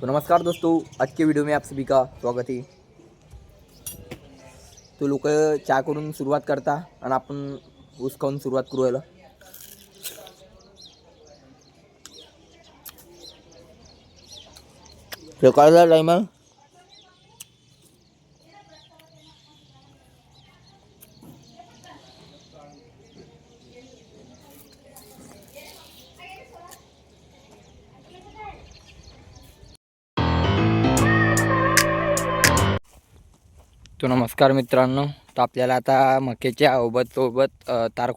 तो नमस्कार दोस्तों, आज के वीडियो में आप सभी का स्वागत है। तो लोक चहा करून सुरुवात करता आणि आपण ऊस खाऊन सुरुवात करू याला। सकाळचा टाइम आहे। तो नमस्कार मित्रांनो, तर आपल्याला आता मक्याच्या सोबत तार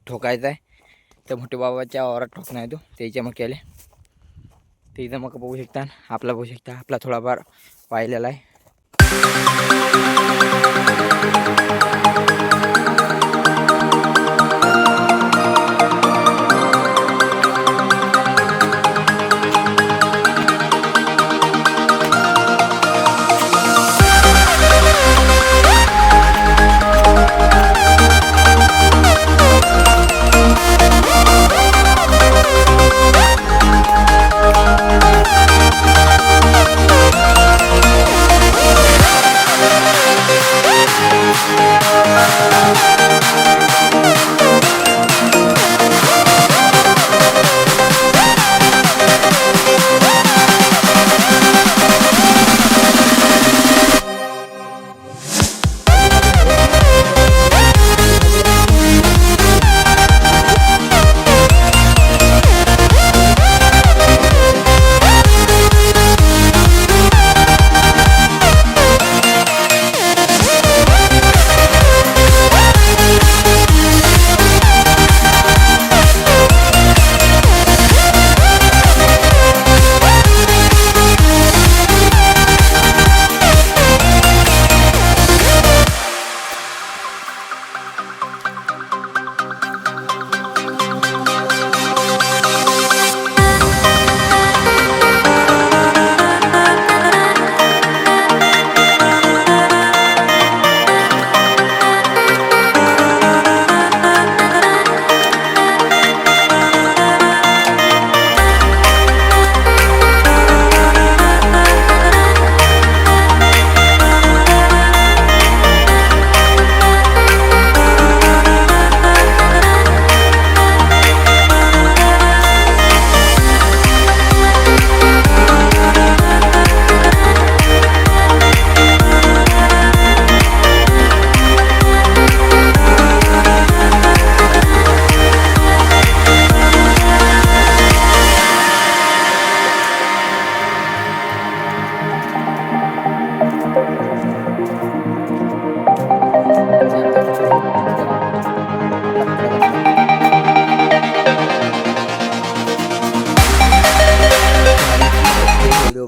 ठोकायचा आहे। तर मोठे बाबाच्या वावरात ठोकणार आहे तो त्याच्या मक्याले। ते इथं मका बघू शकता, आपला बघू शकता, आपला थोडाफार वाहिलेला आहे।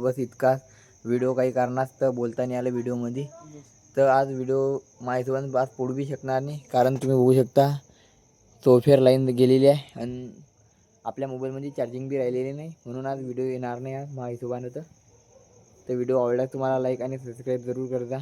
बस इतका व्हिडिओ काही कारणास्तव बोलता नाही आलं व्हिडिओमध्ये। तर आज व्हिडिओ माझ्यासोबत आज पडू बी शकणार नाही, कारण तुम्ही बघू शकता सोफेर लाईन गेलेली आहे आणि आपल्या मोबाईलमध्ये चार्जिंग बी राहिलेली नाही, म्हणून आज व्हिडिओ येणार नाही आज माझ्यासोबत। तर व्हिडिओ आवडला तुम्हाला लाईक आणि सबस्क्राईब जरूर करता।